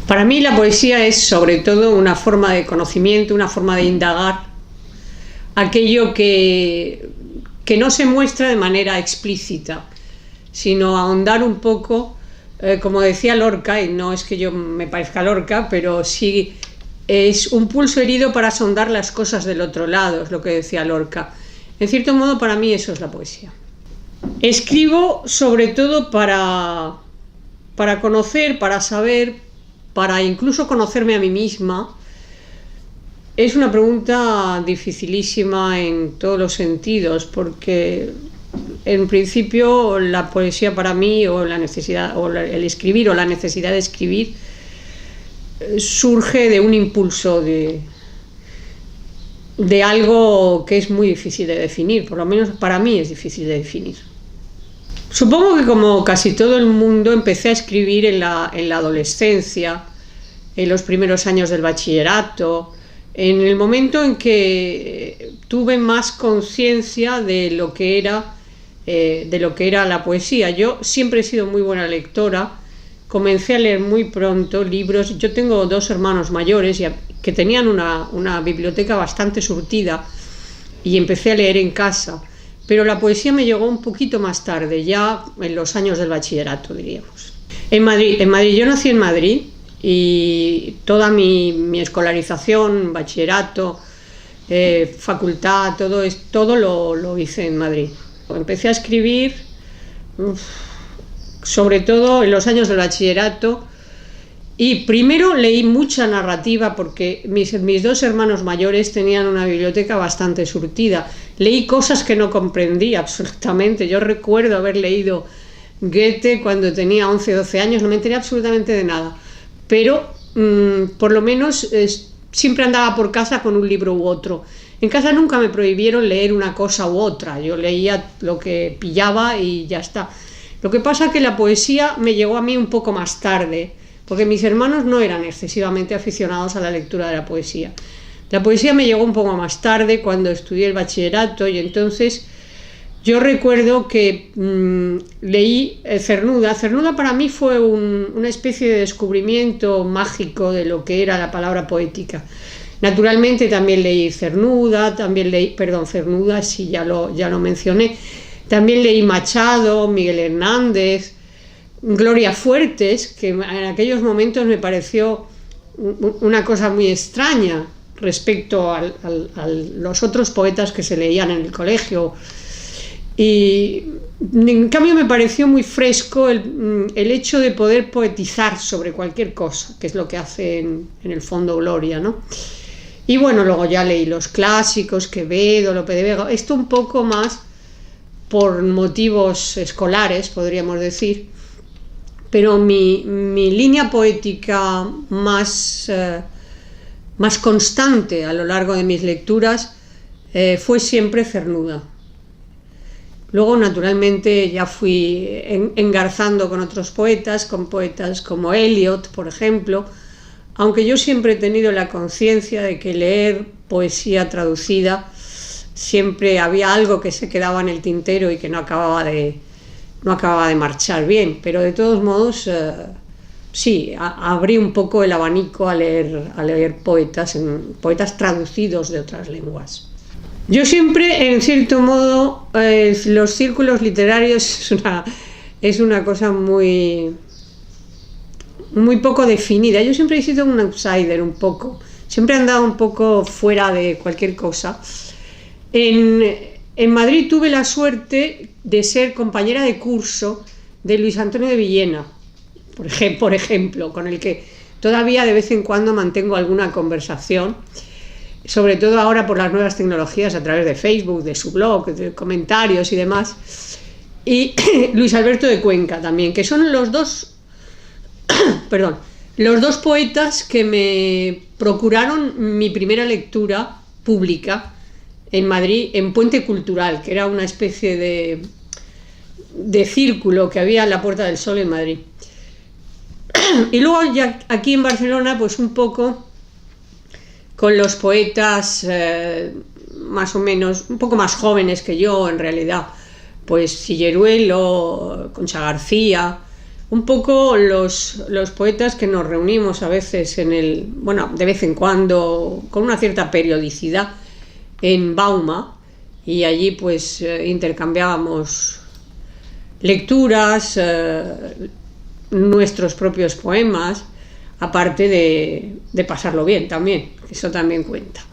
Para mí la poesía es sobre todo una forma de conocimiento, una forma de indagar aquello que no se muestra de manera explícita, sino ahondar un poco, como decía Lorca, y no es que yo me parezca Lorca, pero sí es un pulso herido para sondar las cosas del otro lado, es lo que decía Lorca. En cierto modo, para mí eso es la poesía. Escribo sobre todo para conocer, para saber, para incluso conocerme a mí misma. Es una pregunta dificilísima en todos los sentidos, porque en principio la poesía para mí, o la necesidad, o el escribir, o la necesidad de escribir, surge de un impulso de algo que es muy difícil de definir, por lo menos para mí es difícil de definir. Supongo que como casi todo el mundo empecé a escribir en la adolescencia, en los primeros años del bachillerato, en el momento en que tuve más conciencia de lo que era la poesía. Yo siempre he sido muy buena lectora, comencé a leer muy pronto libros. Yo tengo 2 hermanos mayores que tenían una biblioteca bastante surtida y empecé a leer en casa. Pero la poesía me llegó un poquito más tarde, ya en los años del bachillerato, diríamos. En Madrid, yo nací en Madrid y toda mi escolarización, bachillerato, facultad, todo lo hice en Madrid. Empecé a escribir, sobre todo en los años del bachillerato, y primero leí mucha narrativa porque mis 2 hermanos mayores tenían una biblioteca bastante surtida. Leí cosas que no comprendía absolutamente. Yo recuerdo haber leído Goethe cuando tenía 11 o 12 años, no me enteré absolutamente de nada. Pero por lo menos siempre andaba por casa con un libro u otro. En casa nunca me prohibieron leer una cosa u otra. Yo leía lo que pillaba y ya está. Lo que pasa es que la poesía me llegó a mí un poco más tarde, porque mis hermanos no eran excesivamente aficionados a la lectura de la poesía. La poesía me llegó un poco más tarde, cuando estudié el bachillerato, y entonces yo recuerdo que leí Cernuda. Cernuda para mí fue una especie de descubrimiento mágico de lo que era la palabra poética. Naturalmente también leí Cernuda, Cernuda, sí, ya lo mencioné. También leí Machado, Miguel Hernández, Gloria Fuertes, que en aquellos momentos me pareció una cosa muy extraña respecto a los otros poetas que se leían en el colegio. Y en cambio me pareció muy fresco el hecho de poder poetizar sobre cualquier cosa, que es lo que hace en el fondo Gloria, ¿no? Y bueno, luego ya leí los clásicos, Quevedo, Lope de Vega, esto un poco más por motivos escolares, podríamos decir. Pero mi línea poética más constante a lo largo de mis lecturas fue siempre Cernuda. Luego, naturalmente, ya fui engarzando con otros poetas, con poetas como Eliot, por ejemplo, aunque yo siempre he tenido la conciencia de que leer poesía traducida siempre había algo que se quedaba en el tintero y que no acababa de marchar bien, pero de todos modos sí, abrí un poco el abanico a leer poetas traducidos de otras lenguas. Yo siempre, en cierto modo, los círculos literarios es una cosa muy poco definida. Yo siempre he sido un outsider un poco, siempre he andado un poco fuera de cualquier cosa. En Madrid tuve la suerte de ser compañera de curso de Luis Antonio de Villena, por ejemplo, con el que todavía de vez en cuando mantengo alguna conversación, sobre todo ahora por las nuevas tecnologías a través de Facebook, de su blog, de comentarios y demás, y Luis Alberto de Cuenca también, que son los dos poetas que me procuraron mi primera lectura pública en Madrid, en Puente Cultural, que era una especie de círculo que había en la Puerta del Sol en Madrid. Y luego ya aquí en Barcelona, pues un poco con los poetas más o menos, un poco más jóvenes que yo en realidad, pues Silleruelo, Concha García, un poco los poetas que nos reunimos a veces bueno, de vez en cuando, con una cierta periodicidad, en Bauma, y allí pues intercambiábamos lecturas, nuestros propios poemas, aparte de pasarlo bien también, eso también cuenta.